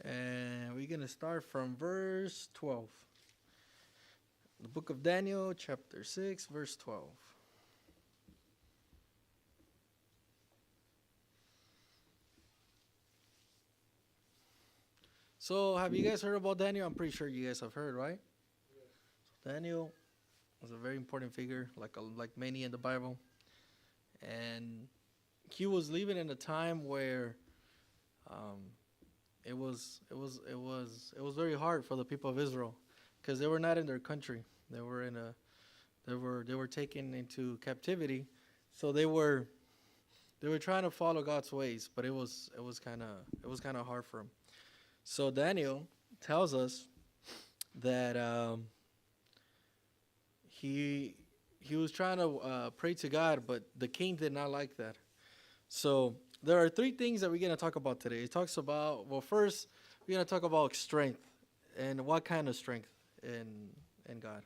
And we're going to start from verse 12. The book of Daniel, chapter 6, verse 12. So, have you guys heard about Daniel? I'm pretty sure you guys have heard, right? So Daniel was a very important figure, like many in the Bible, and he was living in a time where um, it was very hard for the people of Israel because they were not in their country. They were taken into captivity, so they were trying to follow God's ways, but it was kind of hard for them. So Daniel tells us that he was trying to pray to God, but the king did not like that. So there are three things that we're going to talk about today. It talks about, well, first we're going to talk about strength and what kind of strength in God.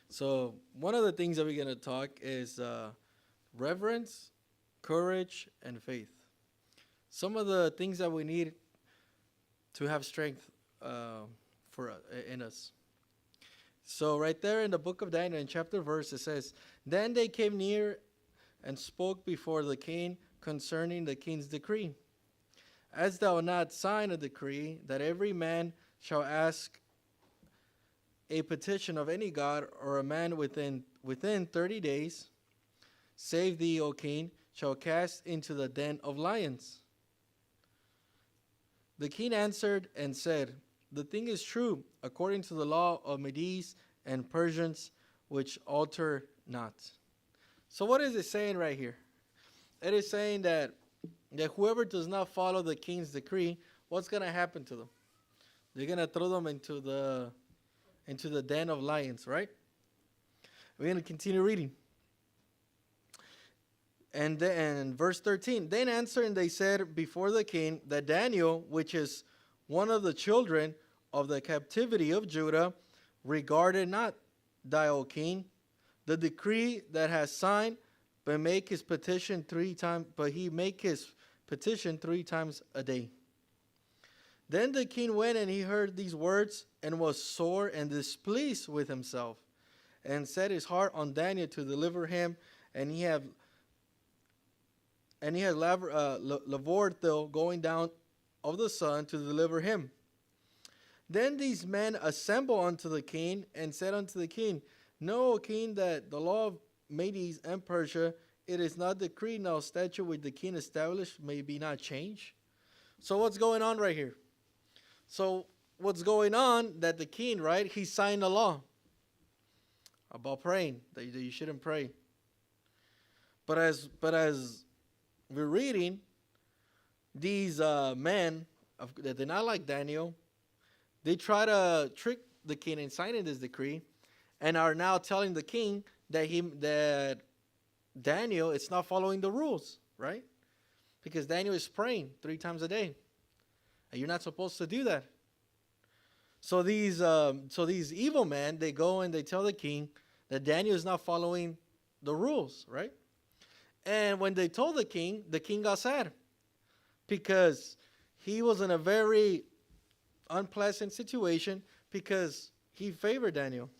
So one of the things that we're going to talk is reverence, courage, and faith. Some of the things that we need to have strength in us. So right there in the book of Daniel, in chapter verse, it says, "Then they came near and spoke before the king concerning the king's decree. As thou not sign a decree that every man shall ask a petition of any god or a man within 30 days, save thee, O king, shall cast into the den of lions." The king answered and said, "The thing is true, according to the law of Medes and Persians, which alter not." So what is it saying right here? It is saying that whoever does not follow the king's decree, what's going to happen to them? They're going to throw them into the den of lions, right? We're going to continue reading. And then verse 13, "Then answered and they said before the king that Daniel, which is one of the children of the captivity of Judah, regarded not thy, O king, the decree that has signed, but he make his petition 3 times a day." Then the king went and he heard these words and was sore and displeased with himself, and set his heart on Daniel to deliver him, and he had Lavorthil going down of the sun to deliver him. Then these men assembled unto the king and said unto the king, "Know, O king, that the law of Medes and Persia, it is not decreed, now statute which the king established may be not changed." So what's going on right here? So what's going on that the king, right, he signed a law about praying, that you shouldn't pray. But as we're reading, these men that did not like Daniel, they try to trick the king in signing this decree, and are now telling the king that Daniel is not following the rules, right? Because Daniel is praying 3 times a day, and you're not supposed to do that. So these evil men, they go and they tell the king that Daniel is not following the rules, right? And when they told the king got sad because he was in a very unpleasant situation because he favored Daniel.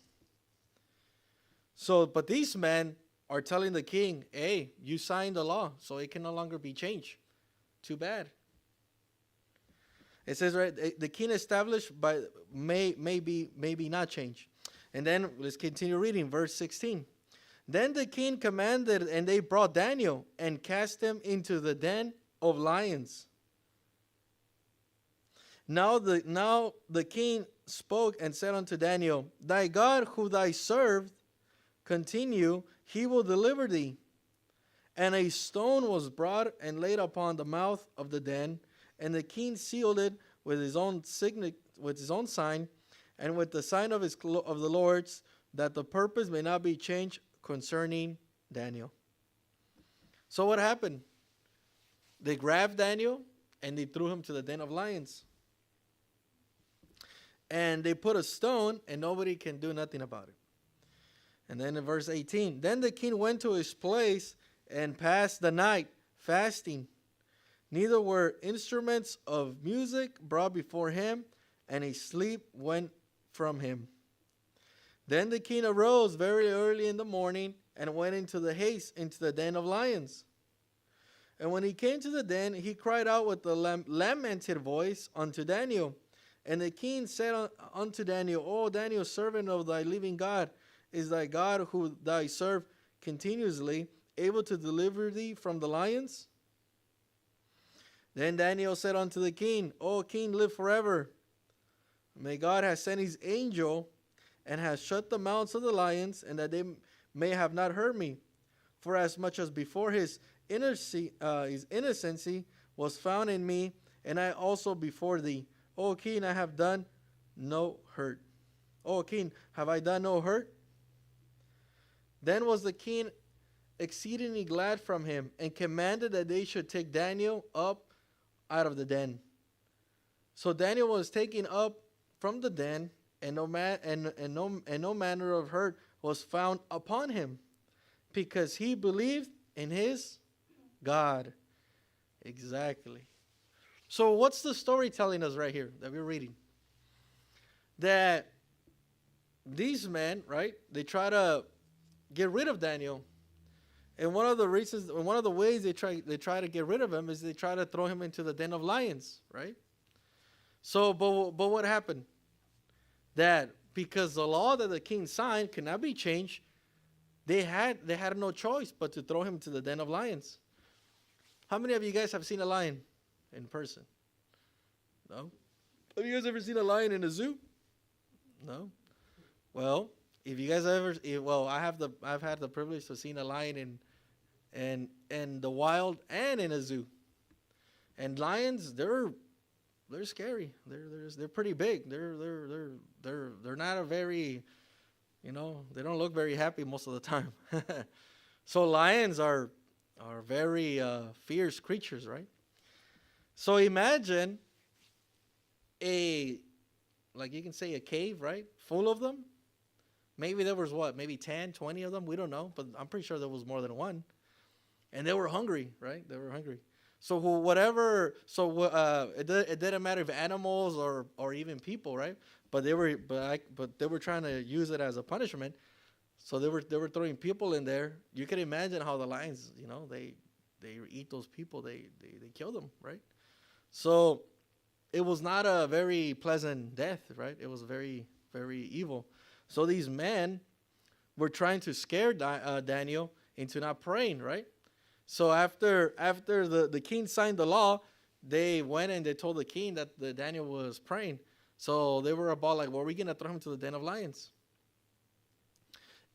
So, but these men are telling the king, "Hey, you signed the law, so it can no longer be changed. Too bad." It says, right, the king established by maybe not change. And then let's continue reading, verse 16. "Then the king commanded, and they brought Daniel and cast him into the den of lions. Now the king spoke and said unto Daniel, Thy God who thy served, continue, he will deliver thee. And a stone was brought and laid upon the mouth of the den, and the king sealed it with his own sign, and with the sign of the Lord's, that the purpose may not be changed concerning Daniel." So what happened? They grabbed Daniel and they threw him to the den of lions. And they put a stone, and nobody can do nothing about it. And then in verse 18, "Then the king went to his place and passed the night fasting. Neither were instruments of music brought before him, and his sleep went from him. Then the king arose very early in the morning and went into the den of lions. And when he came to the den, he cried out with a lamented voice unto Daniel. And the king said unto Daniel, O Daniel, servant of thy living God, is thy God who thou serve continuously able to deliver thee from the lions? Then Daniel said unto the king, O king, live forever. May God have sent his angel and has shut the mouths of the lions, and that they may have not hurt me. For as much as before his innocency was found in me, and I also before thee. O king, I have done no hurt. O king, have I done no hurt? Then was the king exceedingly glad from him, and commanded that they should take Daniel up out of the den. So Daniel was taken up from the den, and no manner of hurt was found upon him, because he believed in his God. Exactly. So what's the story telling us right here that we're reading? That these men, right, they try to get rid of Daniel. And one of the ways they try to get rid of him is they try to throw him into the den of lions, right? So, but what happened? That because the law that the king signed cannot be changed, they had no choice but to throw him to the den of lions. How many of you guys have seen a lion in person? No? Have you guys ever seen a lion in a zoo? No? Well, if you guys I've had the privilege of seeing a lion in the wild and in a zoo. And lions, they're scary. They're pretty big. They're not a very, they don't look very happy most of the time. So lions are very fierce creatures, right? So imagine you can say a cave, right? Full of them. Maybe there was maybe 10, 20 of them. We don't know, but I'm pretty sure there was more than one. And they were hungry, right? They were hungry. So it didn't matter if animals or even people, right? But they were trying to use it as a punishment. So they were throwing people in there. You can imagine how the lions, they eat those people. They kill them, right? So it was not a very pleasant death, right? It was very, very evil. So these men were trying to scare Daniel into not praying, right? So after the king signed the law, they went and they told the king that Daniel was praying. So they were about like, well, we're going to throw him to the den of lions.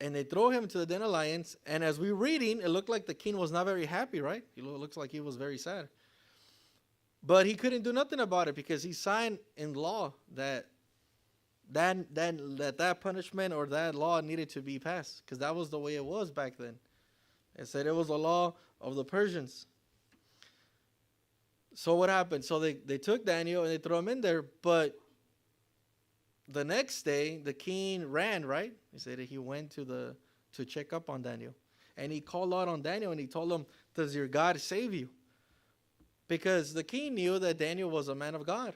And they throw him to the den of lions. And as we're reading, it looked like the king was not very happy, right? It looks like he was very sad. But he couldn't do nothing about it because he signed in law that punishment or that law needed to be passed, because that was the way it was back then. It said it was a law of the Persians. So what happened? So they took Daniel and they threw him in there. But the next day, the king ran, right? He said that he went to check up on Daniel. And he called out on Daniel and he told him, does your God save you? Because the king knew that Daniel was a man of God.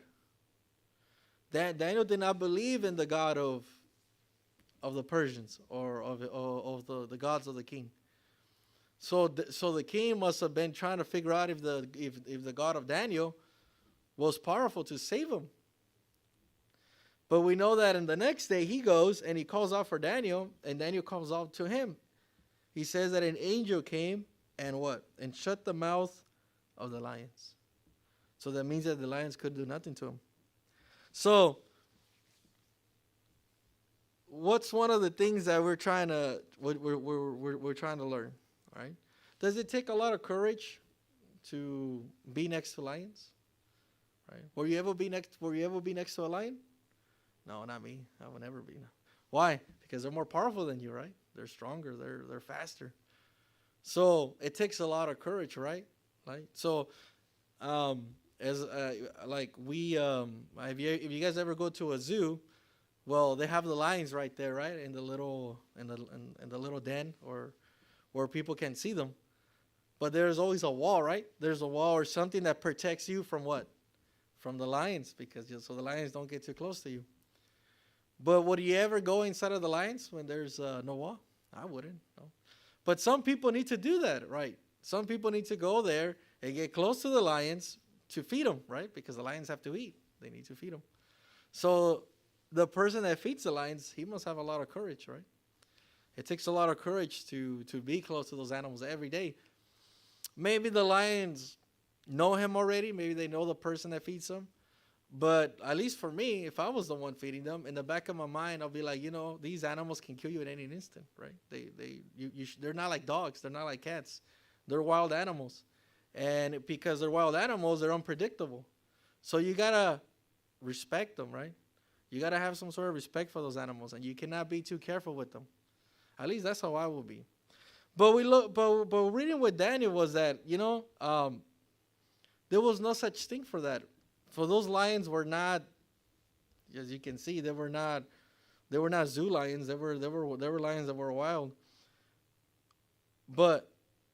That Daniel did not believe in the God of the Persians or of the gods of the king. So the king must have been trying to figure out if the God of Daniel was powerful to save him. But we know that in the next day he goes and he calls out for Daniel, and Daniel calls out to him. He says that an angel came and what? And shut the mouth of the lions. So that means that the lions could do nothing to him. So what's one of the things that we're trying to learn? Right? Does it take a lot of courage to be next to lions? Right? Will you ever be next to a lion? No, not me. I will never be. No. Why? Because they're more powerful than you, right? They're stronger. They're faster. So it takes a lot of courage, right? Like so, if you guys ever go to a zoo, well, they have the lions right there, right, in the little den or where people can see them. But there's always a wall, right? There's a wall or something that protects you from what? From the lions, because so the lions don't get too close to you. But would you ever go inside of the lions when there's no wall? I wouldn't. No. But some people need to do that, right? Some people need to go there and get close to the lions to feed them, right? Because the lions have to eat. They need to feed them. So the person that feeds the lions, he must have a lot of courage, right? It takes a lot of courage to be close to those animals every day. Maybe the lions know him already. Maybe they know the person that feeds them. But at least for me, if I was the one feeding them, in the back of my mind, I'll be like, these animals can kill you at any instant, right? They're not like dogs. They're not like cats. They're wild animals. And because they're wild animals, they're unpredictable. So you got to respect them, right? You got to have some sort of respect for those animals, and you cannot be too careful with them. At least that's how I will be. But reading with Daniel was that, there was no such thing for that. For those lions were not, as you can see, they were not zoo lions. They were lions that were wild. But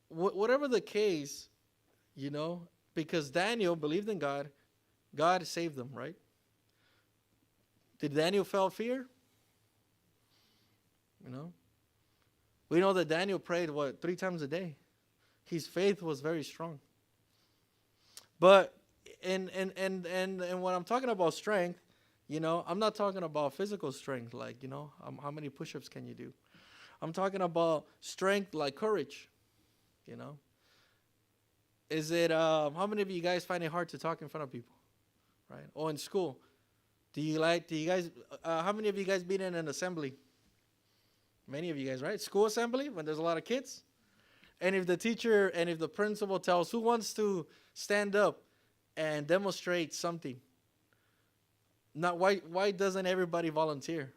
whatever the case, because Daniel believed in God, God saved them, right? Did Daniel feel fear? We know that Daniel prayed, 3 times a day. His faith was very strong. But and when I'm talking about strength, I'm not talking about physical strength, like, how many push-ups can you do? I'm talking about strength like courage, Is it, how many of you guys find it hard to talk in front of people, right? Or in school? Do you guys, how many of you guys been in an assembly? Many of you guys, right? School assembly, when there's a lot of kids. And if the principal tells who wants to stand up and demonstrate something, why doesn't everybody volunteer?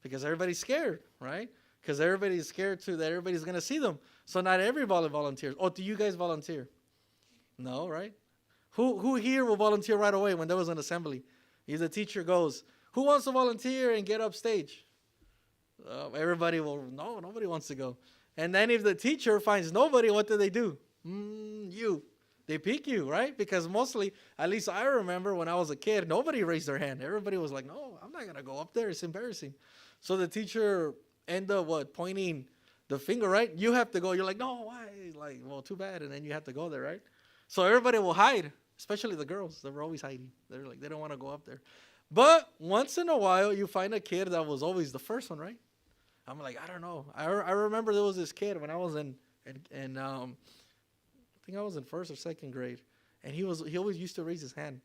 Because everybody's scared, right? Because everybody's scared that everybody's going to see them. So not everybody volunteers. Oh, do you guys volunteer? No, right? Who here will volunteer right away when there was an assembly? If the teacher goes, who wants to volunteer and get up stage? Everybody will, no, nobody wants to go. And then if the teacher finds nobody, what do? You. They pick you, right? Because mostly, at least I remember when I was a kid, nobody raised their hand. Everybody was like, no, I'm not going to go up there. It's embarrassing. So the teacher ended up, pointing the finger, right? You have to go. You're like, no, why? Like, well, too bad. And then you have to go there, right? So everybody will hide, especially the girls. They were always hiding. They're like, they don't want to go up there. But once in a while, you find a kid that was always the first one, right? I'm like, I don't know. I remember there was this kid when I was in I think I was in 1st or 2nd grade, and he always used to raise his hand,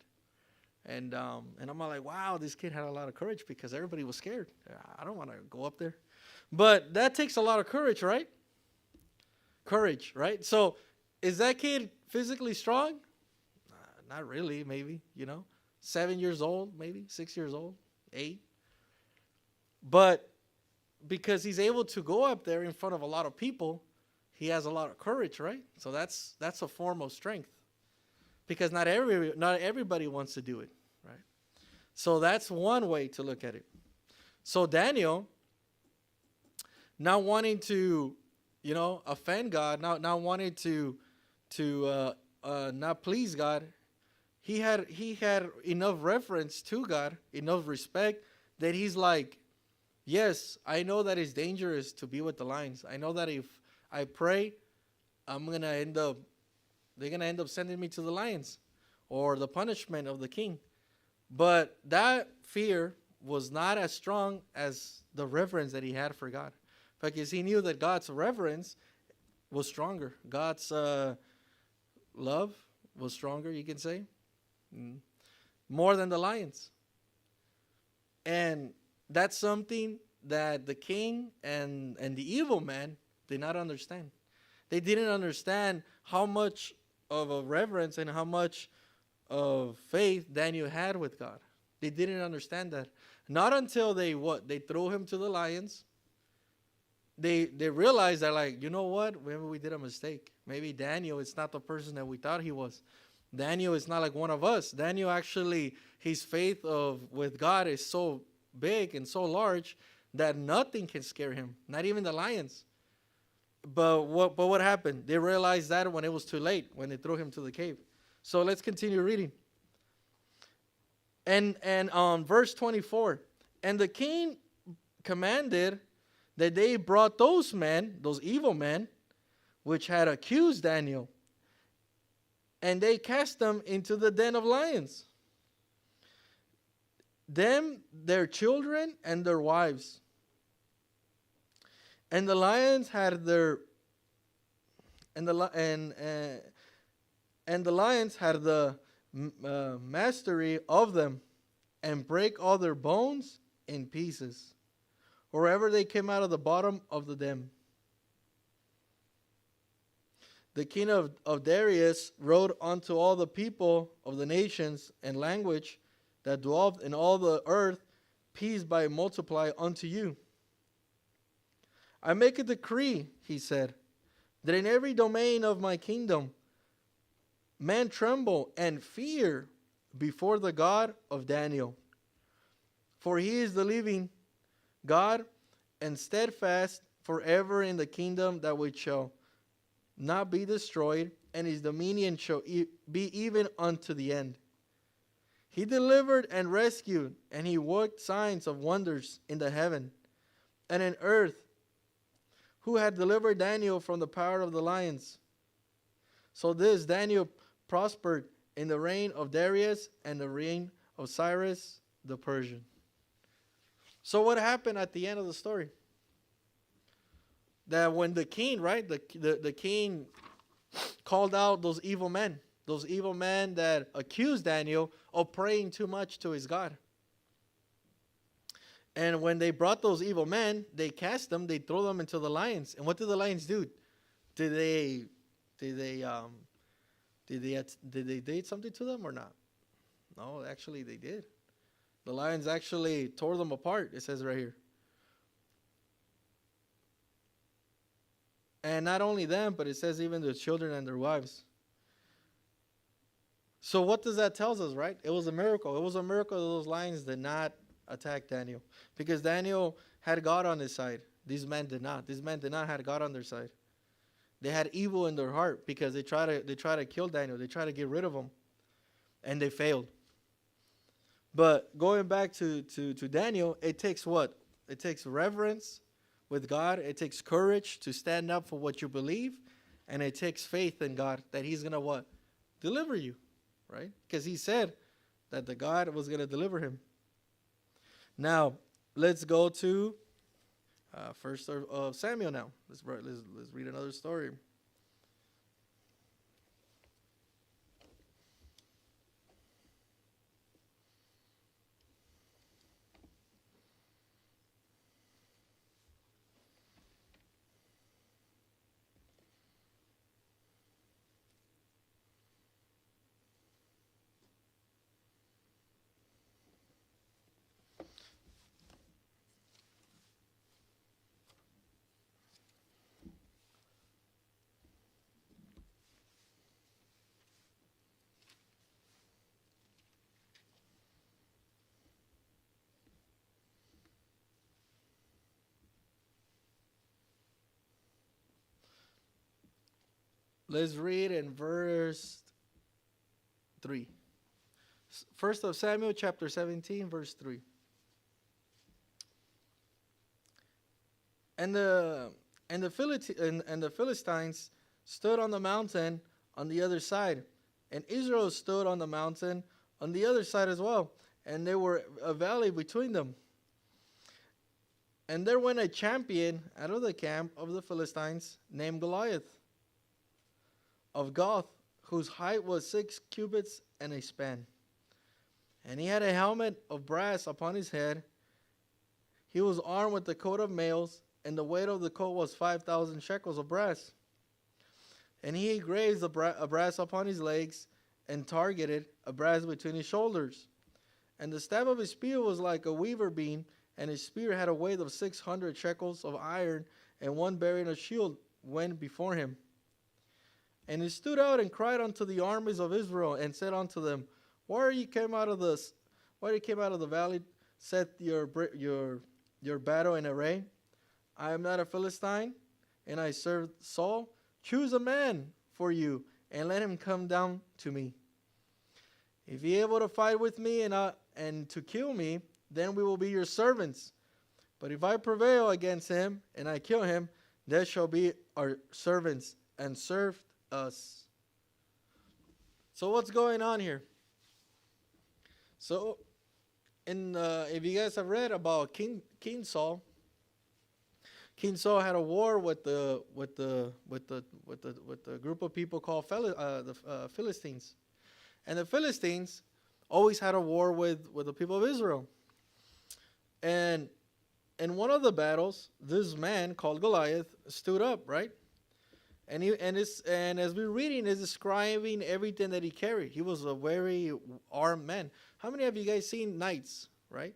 and I'm like, wow, this kid had a lot of courage because everybody was scared. I don't want to go up there, but that takes a lot of courage, right? Courage, right? So, is that kid physically strong? Not really. Maybe 7 years old, maybe 6 years old, 8, but because he's able to go up there in front of a lot of people, he has a lot of courage, right? So that's a form of strength, because not everybody wants to do it, right? So that's one way to look at it. So Daniel, not wanting to, offend God, not wanting to not please God, he had enough reverence to God, enough respect that he's like, yes, I know that it's dangerous to be with the lions. I know that if I pray, they're going to end up sending me to the lions or the punishment of the king. But that fear was not as strong as the reverence that he had for God, because he knew that God's reverence was stronger. God's love was stronger, you can say, more than the lions. And that's something that the king and the evil man did not understand. They didn't understand how much of a reverence and how much of faith Daniel had with God. They didn't understand that. Not until they threw him to the lions. They realized that, like, you know what? Maybe we did a mistake. Maybe Daniel is not the person that we thought he was. Daniel is not like one of us. Daniel actually, his faith with God is so big and so large that nothing can scare him, not even the lions. But what happened? They realized that when it was too late, when they threw him to the cave. So let's continue reading. And on verse 24, and the king commanded that they brought those men, those evil men, which had accused Daniel, and they cast them into the den of lions, them, their children, and their wives. And the lions had their and the lions had the mastery of them, and break all their bones in pieces, wherever they came out of the bottom of the den. The king of Darius wrote unto all the people of the nations and language that dwelt in all the earth, peace by multiply unto you. I make a decree, he said, that in every domain of my kingdom men tremble and fear before the God of Daniel. For he is the living God and steadfast forever in the kingdom that which shall not be destroyed, and his dominion shall be even unto the end. He delivered and rescued, and he worked signs of wonders in the heaven and in earth, who had delivered Daniel from the power of the lions. So this Daniel prospered in the reign of Darius and the reign of Cyrus the Persian. So what happened at the end of the story? That when the king, right, the king called out those evil men that accused Daniel of praying too much to his God. And when they brought those evil men, they cast them, they throw them into the lions. And what did the lions do? Did they did something to them or not? No, actually they did. The lions actually tore them apart, it says right here. And not only them, but it says even their children and their wives. So what does that tell us, right? It was a miracle. It was a miracle that those lions did not attack Daniel. Because Daniel had God on his side. These men did not. These men did not have God on their side. They had evil in their heart because they try to kill Daniel. They try to get rid of him. And they failed. But going back to Daniel, it takes what? It takes reverence with God. It takes courage to stand up for what you believe. And it takes faith in God that he's going to what? Deliver you. Right? Because he said that the God was going to deliver him. Now, let's go to First of Samuel now. Let's read another story. Let's read in verse 3. First of Samuel chapter 17, verse 3. And the Philistines stood on the mountain on the other side, and Israel stood on the mountain on the other side as well, and there were a valley between them. And there went a champion out of the camp of the Philistines named Goliath of Gath, whose height was 6 cubits and a span. And he had a helmet of brass upon his head. He was armed with a coat of mails, and the weight of the coat was 5,000 shekels of brass. And he grazed a brass upon his legs, and targeted a brass between his shoulders. And the staff of his spear was like a weaver beam, and his spear had a weight of 600 shekels of iron, and one bearing a shield went before him. And he stood out and cried unto the armies of Israel, and said unto them, Why you came out of the valley? Set your battle in array. I am not a Philistine, and I served Saul? Choose a man for you, and let him come down to me. If he is able to fight with me and to kill me, then we will be your servants. But if I prevail against him and I kill him, they shall be our servants and serve us. So what's going on here? So, if you guys have read about King Saul, King Saul had a war with the group of people called the Philistines, and the Philistines always had a war with the people of Israel. And in one of the battles, this man called Goliath stood up, right? And as we're reading, is describing everything that he carried. He was a very armed man. How many of you guys seen knights, right?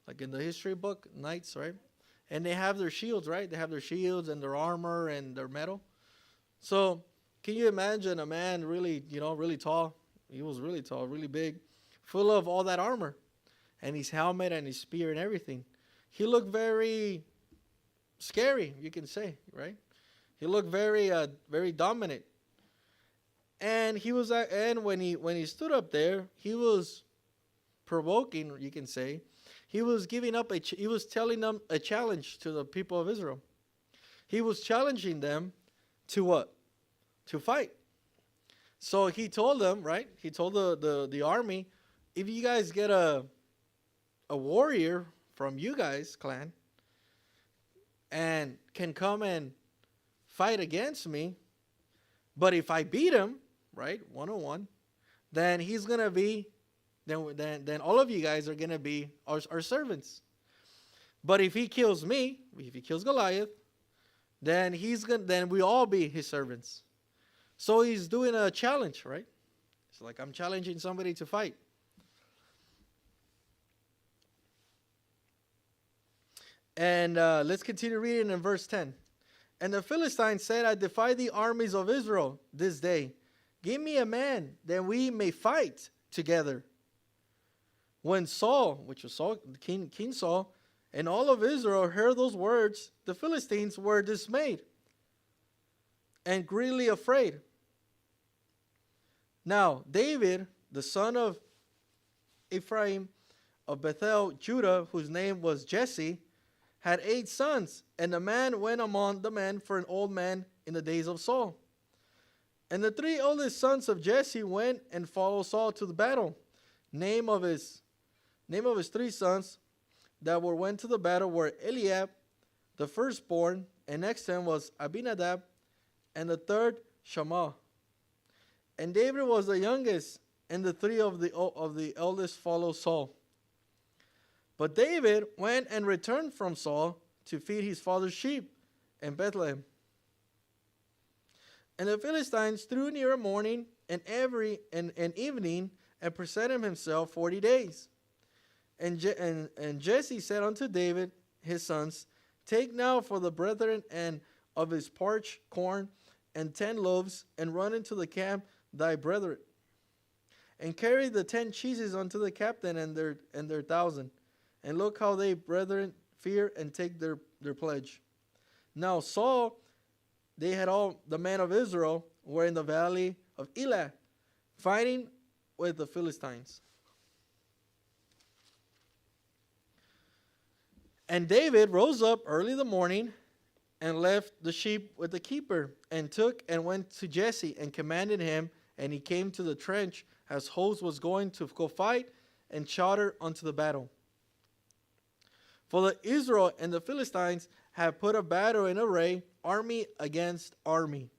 Like in the history book, knights, right? And they have their shields, right? They have their shields and their armor and their metal. So can you imagine a man really, really tall? He was really tall, really big, full of all that armor, and his helmet and his spear and everything. He looked very scary, you can say, right? He looked very, very dominant. And when he stood up there, he was provoking, you can say. He was he was telling them a challenge to the people of Israel. He was challenging them to what? To fight. So he told them, right? He told the army, if you guys get a warrior from you guys' clan and can come and fight against me, but if I beat him, right, 1-on-1, then he's going to be, then all of you guys are going to be our servants. But if he kills me, if he kills Goliath, then we all be his servants. So he's doing a challenge, right? It's like I'm challenging somebody to fight. And let's continue reading in verse 10. And the Philistines said, I defy the armies of Israel this day. Give me a man, that we may fight together. When Saul, which was King Saul, and all of Israel heard those words, the Philistines were dismayed and greatly afraid. Now David, the son of Ephraim of Bethel, Judah, whose name was Jesse, had 8 sons, and the man went among the men for an old man in the days of Saul. And the 3 oldest sons of Jesse went and followed Saul to the battle. Name of his 3 sons that went to the battle were Eliab, the firstborn, and next to him was Abinadab, and the third Shammah. And David was the youngest, and the 3 of the eldest followed Saul. But David went and returned from Saul to feed his father's sheep in Bethlehem. And the Philistines drew near morning and evening and presented himself 40 days. And Jesse said unto David his sons, Take now for the brethren and of his parched corn and 10 loaves, and run into the camp thy brethren, and carry the 10 cheeses unto the captain and their 1,000. And look how they brethren fear and take their pledge. Now Saul, they had all the men of Israel were in the valley of Elah, fighting with the Philistines. And David rose up early in the morning and left the sheep with the keeper, and took and went to Jesse and commanded him, and he came to the trench as host was going to go fight, and shouted unto the battle. For the Israel and the Philistines have put a battle in array, army against army.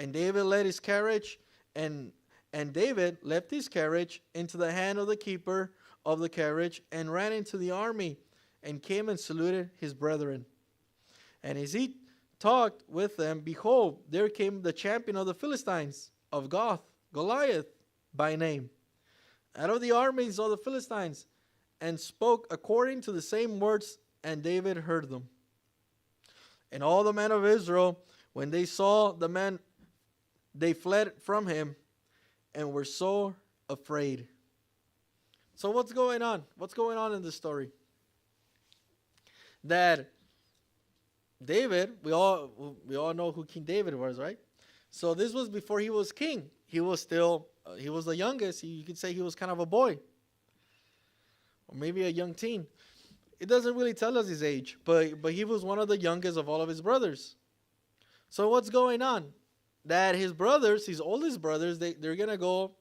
And David led his carriage, and David left his carriage into the hand of the keeper of the carriage, and ran into the army, and came and saluted his brethren. And as he talked with them, behold, there came the champion of the Philistines, of Gath, Goliath by name, out of the armies of the Philistines, and spoke according to the same words, and David heard them. And all the men of Israel, when they saw the man, they fled from him, and were so afraid. So what's going on? What's going on in this story? That David, we all know who King David was, right? So this was before he was king. He was still he was the youngest. You could say he was kind of a boy, or maybe a young teen. It doesn't really tell us his age, but he was one of the youngest of all of his brothers. So what's going on? That his brothers, his oldest brothers, they're gonna go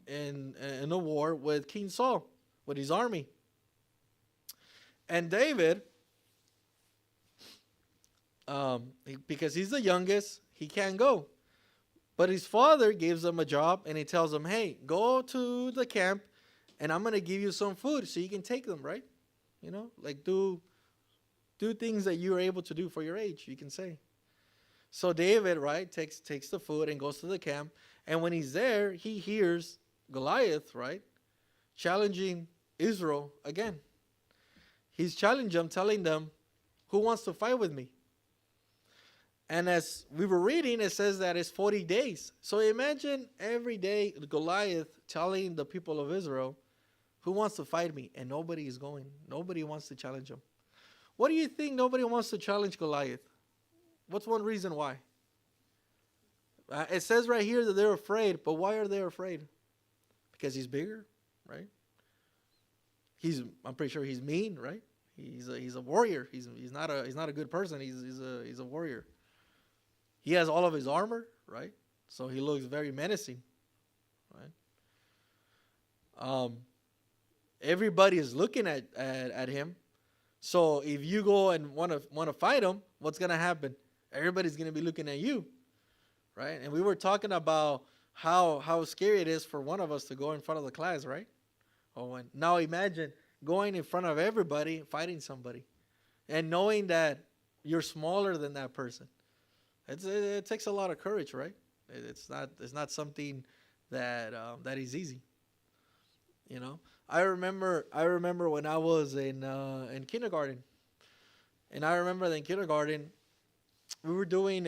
in a war with King Saul, with his army. And David, because he's the youngest, he can't go. But his father gives him a job, and he tells him, "Hey, go to the camp, and I'm gonna give you some food so you can take them, right? You know, like do things that you're able to do for your age, you can say." So David, right, takes the food and goes to the camp, and when he's there, he hears Goliath, right, challenging Israel again. He's challenging them, telling them, "Who wants to fight with me?" And as we were reading, it says that it's 40 days. So imagine every day Goliath telling the people of Israel, "Who wants to fight me?" And nobody is going. Nobody wants to challenge him. What do you think nobody wants to challenge Goliath? What's one reason why? It says right here that they're afraid, but why are they afraid? Because he's bigger, right? I'm pretty sure he's mean, right? He's a warrior. He's not a good person. He's a warrior. He has all of his armor, right? So he looks very menacing, right? Everybody is looking at him. So if you go and want to fight him, what's gonna happen? Everybody's gonna be looking at you, right? And we were talking about how scary it is for one of us to go in front of the class, right? Now imagine going in front of everybody, fighting somebody, and knowing that you're smaller than that person. It takes a lot of courage, right? It's not something that is easy. You know, I remember when I was in kindergarten, and I remember that in kindergarten we were doing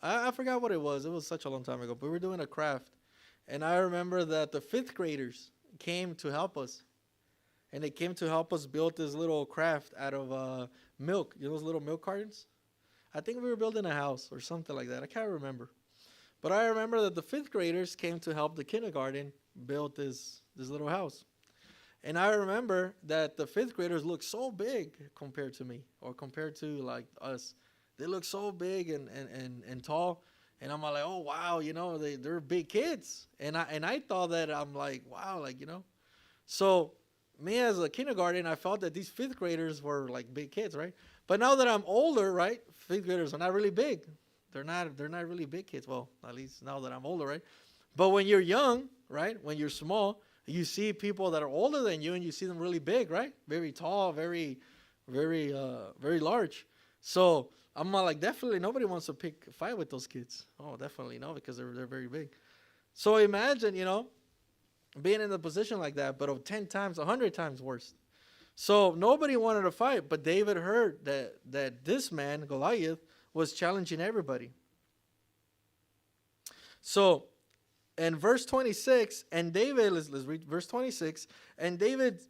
I forgot what it was. It was such a long time ago. But we were doing a craft, and I remember that the fifth graders came to help us, and they came to help us build this little craft out of milk. You know those little milk cartons? I think we were building a house or something like that. I can't remember. But I remember that the fifth graders came to help the kindergarten build this little house. And I remember that the fifth graders looked so big compared to me, or compared to like us. They look so big and tall. And I'm like, oh, wow, you know, they're big kids. And I thought that I'm like, wow, like, you know. So me as a kindergarten, I felt that these fifth graders were like big kids, right? But now that I'm older, right, fifth graders are not really big. They're not really big kids. Well, at least now that I'm older, right? But when you're young, right, when you're small, you see people that are older than you, and you see them really big, right? Very tall, very large. So I'm like, definitely nobody wants to pick a fight with those kids. Oh, definitely no, because they're very big. So imagine, you know, being in a position like that, but of 10 times, 100 times worse. So nobody wanted to fight, but David heard that this man, Goliath, was challenging everybody. So in verse 26, and David, let's read verse 26, and David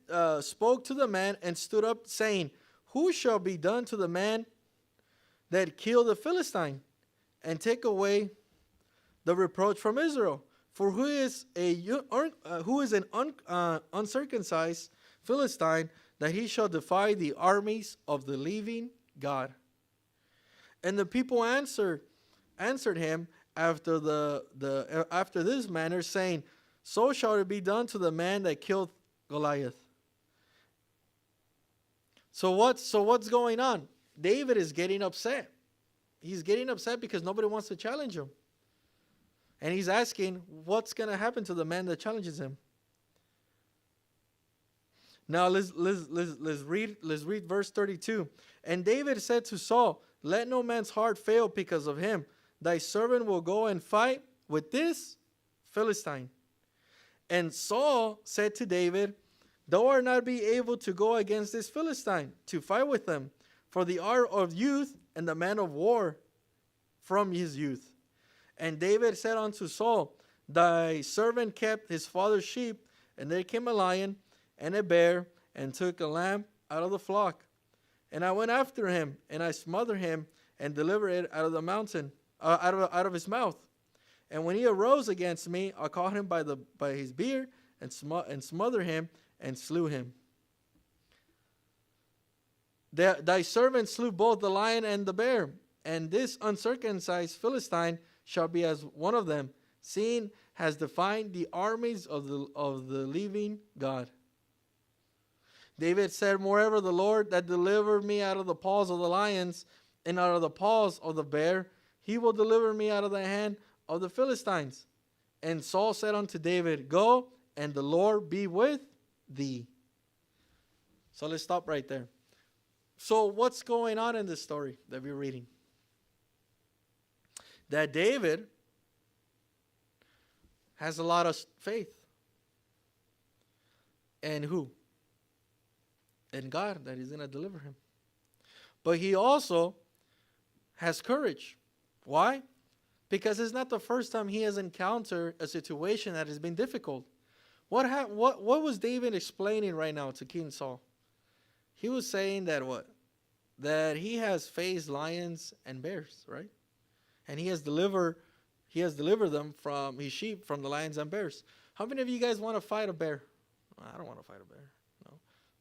spoke to the man and stood up, saying, "Who shall be done to the man that killed the Philistine, and take away the reproach from Israel? For who is an uncircumcised Philistine, that he shall defy the armies of the living God?" And the people answered him after after this manner, saying, "So shall it be done to the man that killed Goliath." So what's going on? David is getting upset. He's getting upset because nobody wants to challenge him. And he's asking, what's going to happen to the man that challenges him? Now let's read verse 32. And David said to Saul, "Let no man's heart fail because of him. Thy servant will go and fight with this Philistine." And Saul said to David, "Thou art not be able to go against this Philistine to fight with them, for the art of youth and the man of war from his youth." And David said unto Saul, "Thy servant kept his father's sheep, and there came a lion and a bear, and took a lamb out of the flock. And I went after him, and I smothered him and delivered it out of the mountain, out of his mouth. And when he arose against me, I caught him by his beard and smothered him and slew him. Thy servant slew both the lion and the bear, and this uncircumcised Philistine shall be as one of them, seeing has defied the armies of the living God. David said, moreover, the Lord that delivered me out of the paws of the lions and out of the paws of the bear, he will deliver me out of the hand of the Philistines. And Saul said unto David, go, and the Lord be with thee. So let's stop right there. So what's going on in this story that we're reading? That David has a lot of faith. And who? In God, that he's going to deliver him. But he also has courage. Why? Because it's not the first time he has encountered a situation that has been difficult. What was David explaining right now to King Saul? He was saying that what? That he has faced lions and bears, right? And he has delivered them from his sheep from the lions and bears. How many of you guys want to fight a bear? I don't want to fight a bear. No.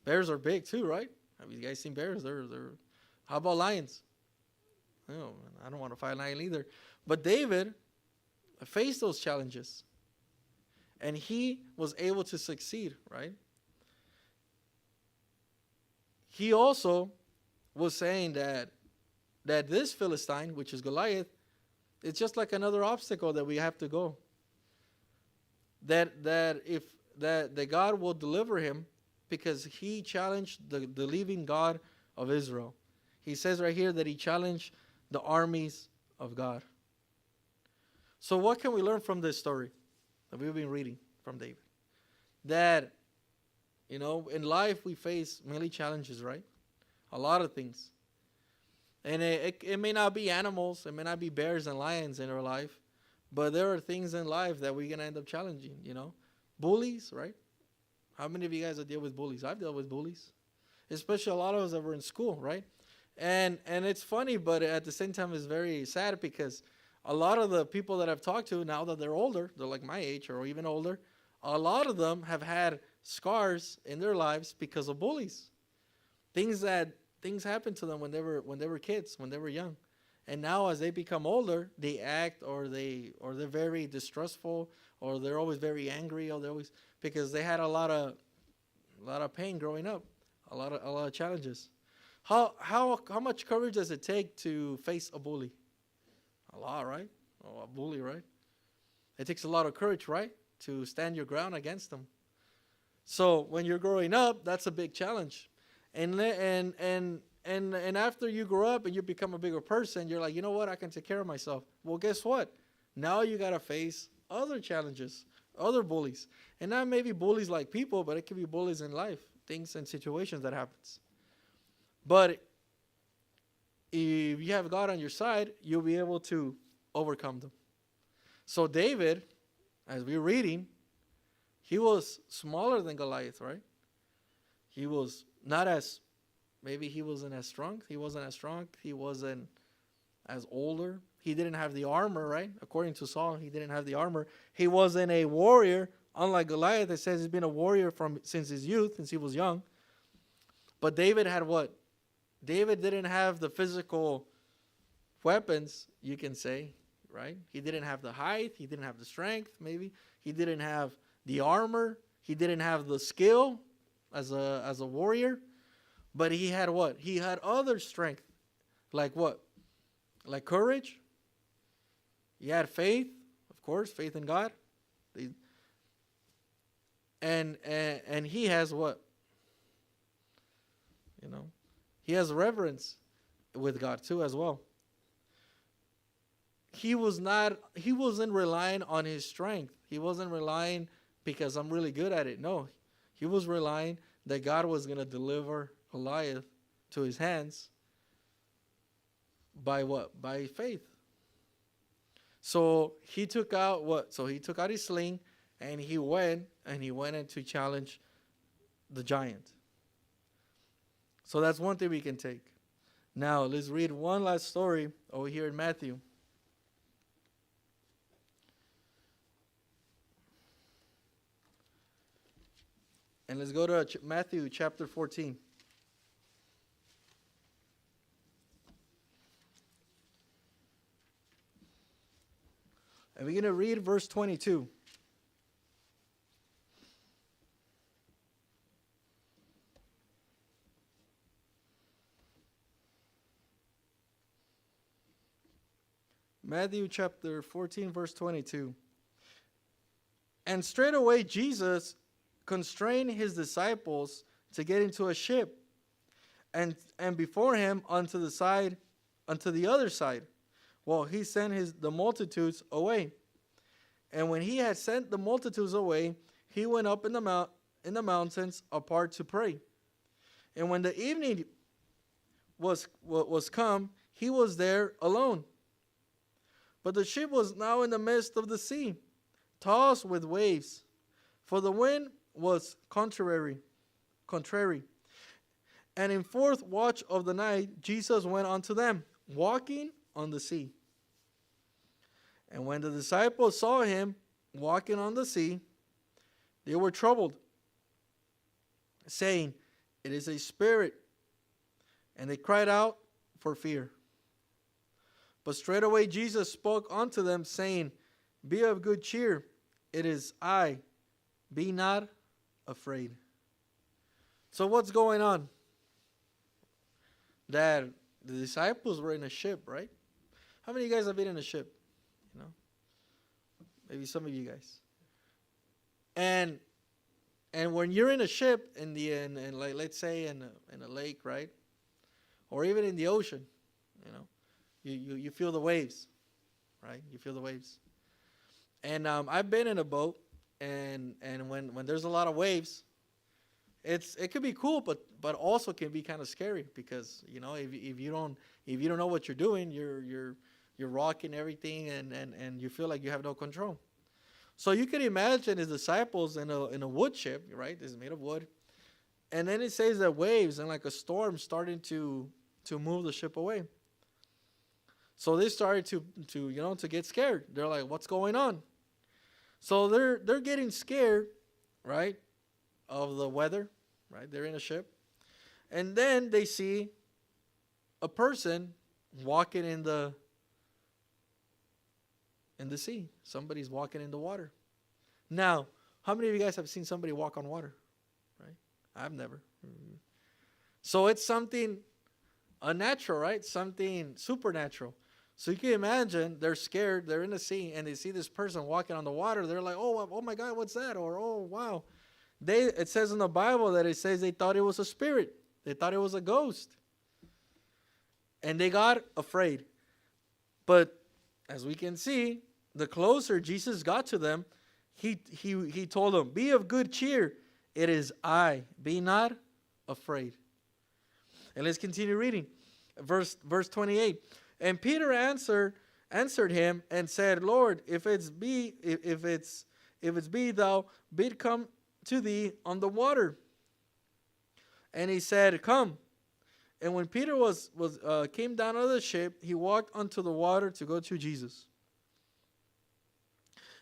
Bears are big too, right? Have you guys seen bears? They're How about lions? No, I don't want to fight a lion either. But David faced those challenges. And he was able to succeed, right? He also was saying that this Philistine, which is Goliath, it's just like another obstacle that we have to go. That God will deliver him because he challenged the living God of Israel. He says right here that he challenged the armies of God. So what can we learn from this story that we've been reading from David? That, in life we face many challenges, right? A lot of things. And it may not be animals, it may not be bears and lions in our life, but there are things in life that we're going to end up challenging, Bullies, right? How many of you guys have dealt with bullies? I've dealt with bullies. Especially a lot of us that were in school, right? And it's funny, but at the same time it's very sad because a lot of the people that I've talked to now that they're older, they're like my age or even older, a lot of them have had scars in their lives because of bullies. Things happened to them when they were kids, when they were young. And now as they become older, they act or they're very distrustful or they're always very angry or they're always because they had a lot of pain growing up, a lot of challenges. How much courage does it take to face a bully? A lot, right? Oh, a bully, right? It takes a lot of courage, right? To stand your ground against them. So when you're growing up, that's a big challenge. And after you grow up and you become a bigger person, you're like, you know what? I can take care of myself. Well, guess what? Now you got to face other challenges, other bullies. And not maybe bullies like people, but it can be bullies in life, things and situations that happens. But if you have God on your side, you'll be able to overcome them. So David, as we're reading, he was smaller than Goliath, right? He was not as, maybe he wasn't as strong. He wasn't as strong. He wasn't as older. He didn't have the armor, right? According to Saul, he didn't have the armor. He wasn't a warrior. Unlike Goliath, it says he's been a warrior since his youth, since he was young. But David had what? David didn't have the physical weapons, you can say, right? He didn't have the height. He didn't have the strength, maybe. He didn't have the armor. He didn't have the skill as a warrior. But he had what? He had other strength. Like what? Like courage. He had faith, of course, faith in God. And he has what? He has reverence with God too as well. He wasn't relying on his strength. He wasn't relying because I'm really good at it. No, he was relying that God was going to deliver Goliath to his hands by what? By faith. So he took out what? So he took out his sling and he went in to challenge the giant. So that's one thing we can take. Now, let's read one last story over here in Matthew. And let's go to Matthew chapter 14. And we're going to read verse 22. Matthew chapter 14, verse 22. And straightway Jesus constrained his disciples to get into a ship, and before him unto the other side, while he sent the multitudes away. And when he had sent the multitudes away, he went up in the mountains apart to pray. And when the evening was come, he was there alone. But the ship was now in the midst of the sea, tossed with waves, for the wind was contrary. And in fourth watch of the night, Jesus went unto them, walking on the sea. And when the disciples saw him walking on the sea, they were troubled, saying, It is a spirit. And they cried out for fear. But straightway Jesus spoke unto them, saying, Be of good cheer, it is I, be not afraid. So what's going on? That the disciples were in a ship, right? How many of you guys have been in a ship? You know, maybe some of you guys. And when you're in a ship in like let's say in a lake, right, or even in the ocean, you know, you feel the waves, right? You feel the waves. And I've been in a boat, and when there's a lot of waves, it could be cool, but also can be kind of scary, because you know if you don't know what you're doing, you're rocking everything, and you feel like you have no control. So you can imagine his disciples in a wood ship, right? It's made of wood, and then it says that waves and like a storm starting to move the ship away. So they started to get scared. They're like, what's going on? So they're getting scared, right, of the weather, right? They're in a ship. And then they see a person walking in the sea. Somebody's walking in the water. Now, how many of you guys have seen somebody walk on water? Right? I've never. So it's something unnatural, right? Something supernatural. So you can imagine they're scared, they're in the sea, and they see this person walking on the water. They're like, oh my God, what's that? Or, oh, wow. It says in the Bible that it says they thought it was a spirit. They thought it was a ghost. And they got afraid. But as we can see, the closer Jesus got to them, he told them, Be of good cheer. It is I. Be not afraid. And let's continue reading. Verse 28. And Peter answered him and said, Lord, if it's be thou bid come to thee on the water. And he said, Come. And when Peter came down out of the ship, he walked unto the water to go to Jesus.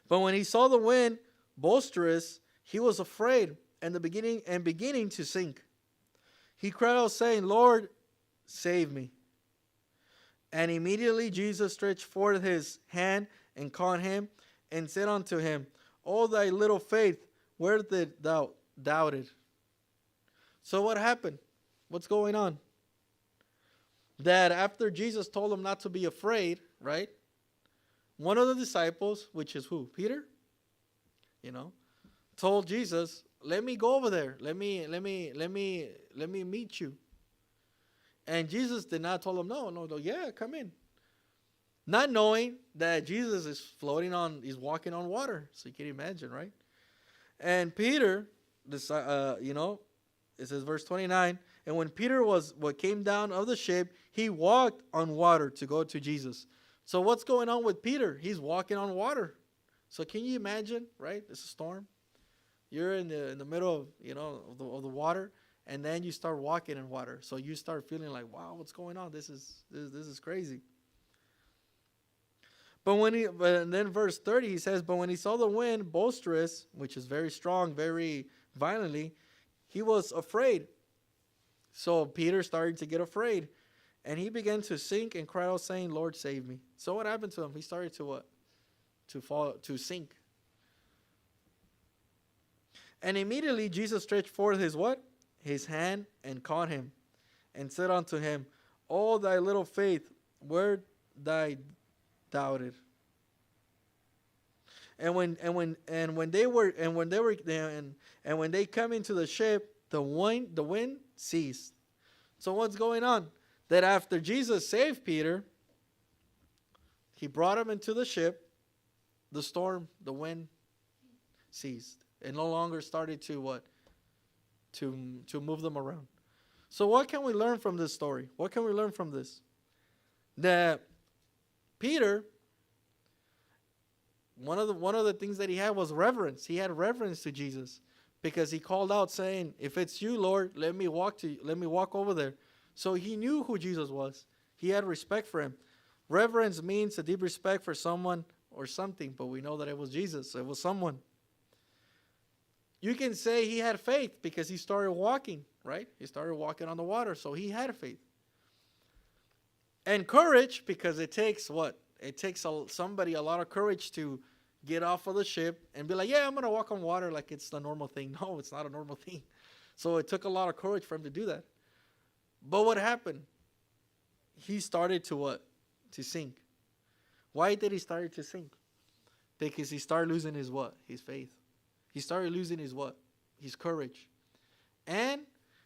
But when he saw the wind boisterous, he was afraid, and beginning to sink. He cried out, saying, Lord, save me. And immediately Jesus stretched forth his hand and caught him, and said unto him, O thy little faith, where did thou doubt it? So what happened? What's going on? That after Jesus told him not to be afraid, right? One of the disciples, which is who? Peter? Told Jesus, let me go over there. Let me meet you. And Jesus did not tell him, no, yeah, come in. Not knowing that Jesus is he's walking on water. So you can imagine, right? And Peter, it says verse 29, and when Peter came down of the ship, he walked on water to go to Jesus. So what's going on with Peter? He's walking on water. So can you imagine, right? It's a storm. You're in the middle of the water, and then you start walking in water. So you start feeling like, wow, what's going on? This is crazy. But then verse 30, he says, but when he saw the wind boisterous, which is very strong, very violently, he was afraid. So Peter started to get afraid, and he began to sink and cry out, saying, Lord, save me. So what happened to him? He started to what? To sink. And immediately Jesus stretched forth his what? His hand and caught him, and said unto him, O thy little faith, where thy doubted? And when they come into the ship, the wind ceased. So what's going on? That after Jesus saved Peter, he brought him into the ship, the storm, the wind ceased. It no longer started to what? To move them around. So what can we learn from this story? What can we learn from this? That Peter, one of the things that he had was reverence. He had reverence to Jesus, because he called out saying, if it's you, Lord, let me walk over there. So he knew who Jesus was. He had respect for him. Reverence means a deep respect for someone or something, but we know that it was Jesus. It was someone. You can say he had faith because he started walking, right? He started walking on the water, so he had faith. And courage, because it takes what? It takes somebody a lot of courage to get off of the ship and be like, yeah, I'm going to walk on water like it's the normal thing. No, it's not a normal thing. So it took a lot of courage for him to do that. But what happened? He started to what? To sink. Why did he start to sink? Because he started losing his what? His faith. He started losing his what? His courage. And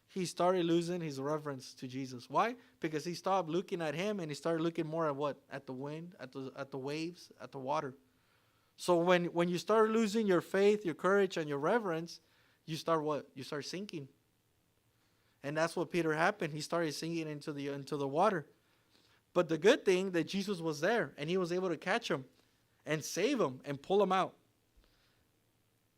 he started losing his reverence to Jesus. Why? Because he stopped looking at him and he started looking more at what? At the wind, at the waves, at the water. So when you start losing your faith, your courage, and your reverence, you start what? You start sinking. And that's what Peter happened. He started sinking into the water. But the good thing that Jesus was there and he was able to catch him and save him and pull him out.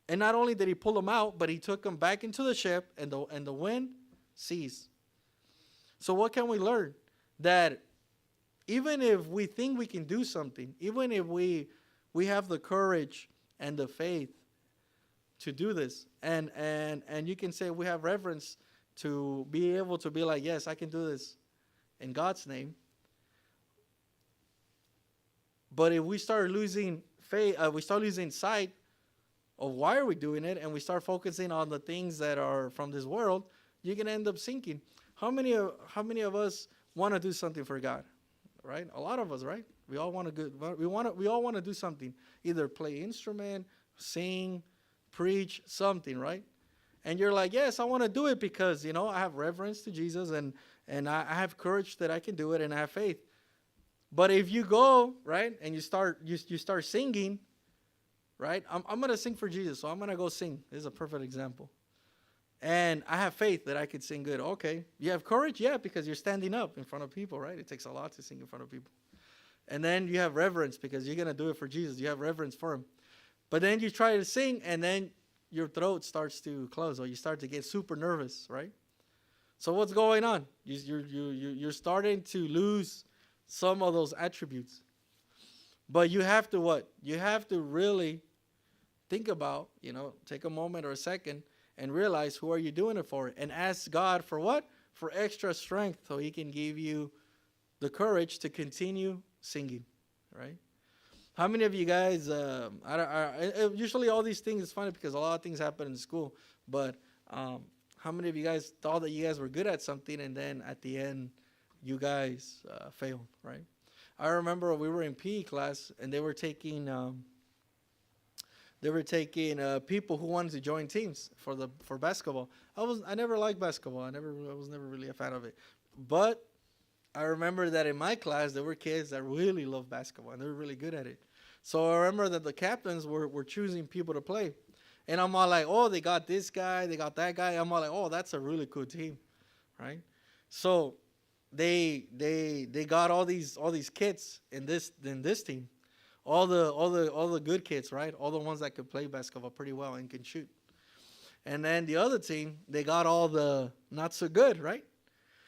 And not only did he pull him out, but he took him back into the ship, and the wind ceased. So what can we learn? That even if we think we can do something, even if we have the courage and the faith to do this, and you can say we have reverence to be able to be like, yes, I can do this in God's name. But if we start losing faith, we start losing sight of why are we doing it, and we start focusing on the things that are from this world, you can end up sinking. How many of us want to do something for God, right? A lot of us, right? We all want to do something, either play instrument, sing, preach, something, right? And you're like, yes, I want to do it because I have reverence to Jesus and I have courage that I can do it and I have faith. But if you go right and you start singing. Right? I'm going to sing for Jesus, so I'm going to go sing. This is a perfect example. And I have faith that I could sing good. Okay. You have courage? Yeah, because you're standing up in front of people, right? It takes a lot to sing in front of people. And then you have reverence because you're going to do it for Jesus. You have reverence for him. But then you try to sing, and then your throat starts to close, or you start to get super nervous, right? So what's going on? You're starting to lose some of those attributes. But you have to what? You have to really think about, take a moment or a second and realize who are you doing it for, and ask God for what? For extra strength so he can give you the courage to continue singing, right? How many of you guys, usually all these things, it's funny because a lot of things happen in school, but how many of you guys thought that you guys were good at something and then at the end you guys failed, right? I remember we were in PE class and they were taking people who wanted to join teams for basketball. I never liked basketball. I was never really a fan of it. But I remember that in my class there were kids that really loved basketball and they were really good at it. So I remember that the captains were choosing people to play. And I'm all like, oh, they got this guy, they got that guy. I'm all like, oh, that's a really cool team, right? So they got all these kids in this team, all the good kids, right? All the ones that could play basketball pretty well and can shoot. And then the other team, they got all the not so good, right?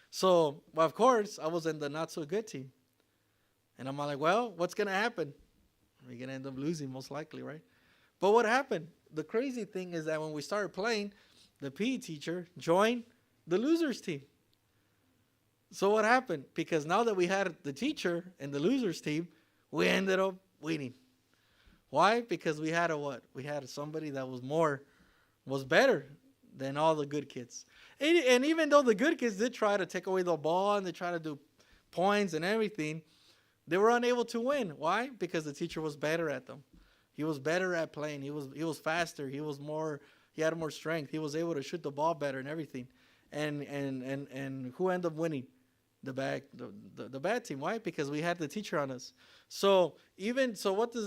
So, well, of course, I was in the not so good team. And I'm like, well, what's going to happen? We're going to end up losing most likely, right? But what happened? The crazy thing is that when we started playing, the PE teacher joined the losers team. So what happened? Because now that we had the teacher and the losers team, we ended up winning. Why? Because we had a what? We had somebody that was better than all the good kids. And even though the good kids did try to take away the ball and they try to do points and everything, they were unable to win. Why? Because the teacher was better at them. He was better at playing. He was faster. He had more strength. He was able to shoot the ball better and everything. And who ended up winning? The bad team. Why? Because we had the teacher on us. So what is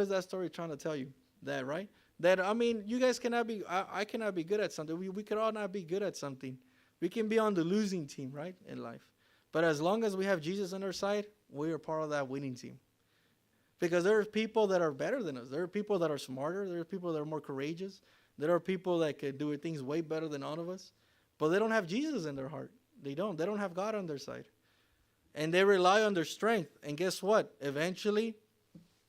that story trying to tell you? That, right? That, I mean, you guys cannot be, I cannot be good at something. We could all not be good at something. We can be on the losing team, right, in life. But as long as we have Jesus on our side, we are part of that winning team. Because there are people that are better than us. There are people that are smarter. There are people that are more courageous. There are people that can do things way better than all of us. But they don't have Jesus in their heart. They don't have God on their side. And they rely on their strength. And guess what? Eventually,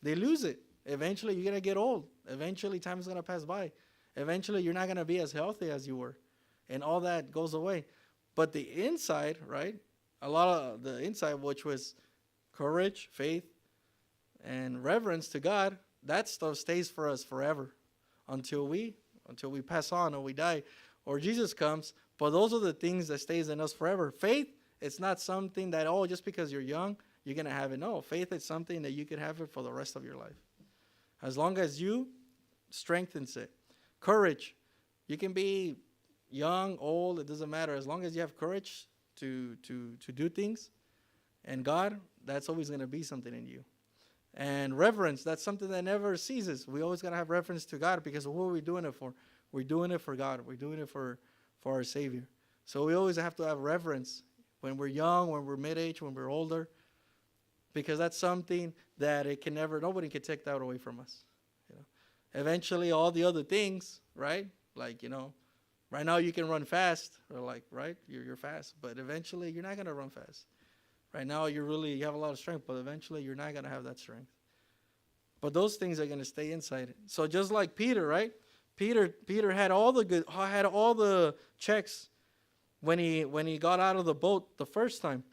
they lose it. Eventually, you're going to get old. Eventually, time is going to pass by. Eventually, you're not going to be as healthy as you were. And all that goes away. But the inside, right? A lot of the inside, which was courage, faith, and reverence to God, that stuff stays for us forever until we pass on or we die or Jesus comes. But those are the things that stays in us forever. Faith, it's not something that, just because you're young, you're going to have it. No, faith is something that you can have it for the rest of your life. As long as you strengthens it. Courage, you can be young, old, it doesn't matter. As long as you have courage to do things, and God, that's always going to be something in you. And reverence, that's something that never ceases. We always got to have reverence to God, because who are we doing it for? We're doing it for God. We're doing it for our Savior. So we always have to have reverence when we're young, when we're mid-age, when we're older, because that's something that nobody can take that away from us. Eventually, all the other things, right? Like, right now you can run fast, or like, right? You're fast, but eventually you're not going to run fast. Right now, you have a lot of strength, but eventually you're not going to have that strength. But those things are going to stay inside. So just like Peter, right? Peter had all the checks when he got out of the boat the first time.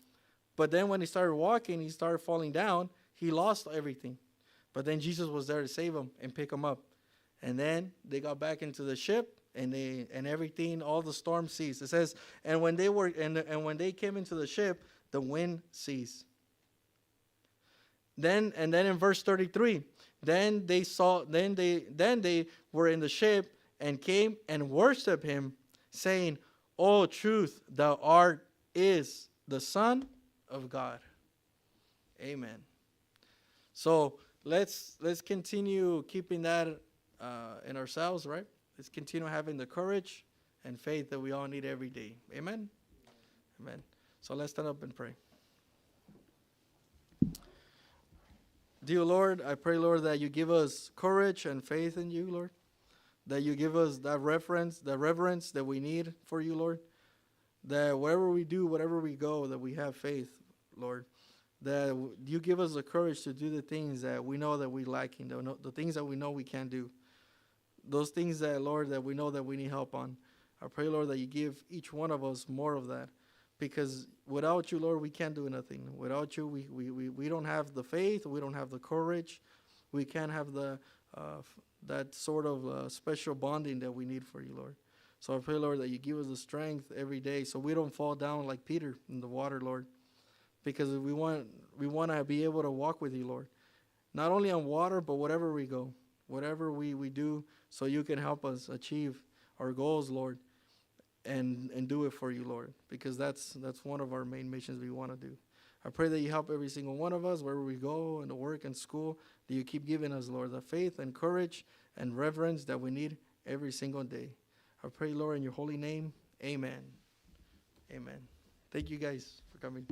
But then when he started walking, he started falling down. He lost everything. But then Jesus was there to save him and pick him up. And then they got back into the ship, and everything, all the storm ceased. It says, and when they came into the ship, the wind ceased. Then in verse 33, then they were in the ship and came and worshipped him, saying, "O truth, thou art is the Son of God." Amen. So let's continue keeping that in ourselves, right? Let's continue having the courage and faith that we all need every day. Amen. Amen. So let's stand up and pray. Dear Lord, I pray, Lord, that you give us courage and faith in you, Lord. That you give us that reverence that we need for you, Lord. That wherever we do, wherever we go, that we have faith, Lord. That you give us the courage to do the things that we know that we lack in, the things that we know we can't do. Those things that, Lord, that we know that we need help on. I pray, Lord, that you give each one of us more of that. Because without you, Lord, we can't do nothing. Without you, we don't have the faith. We don't have the courage. We can't have that sort of special bonding that we need for you, Lord. So I pray, Lord, that you give us the strength every day so we don't fall down like Peter in the water, Lord. Because we want to be able to walk with you, Lord. Not only on water, but wherever we go. Whatever we do, so you can help us achieve our goals, Lord. And do it for you, Lord, because that's one of our main missions we want to do. I pray that you help every single one of us wherever we go, in the work and school, that you keep giving us, Lord, the faith and courage and reverence that we need every single day. I pray, Lord, in your holy name, amen. Amen. Thank you guys for coming.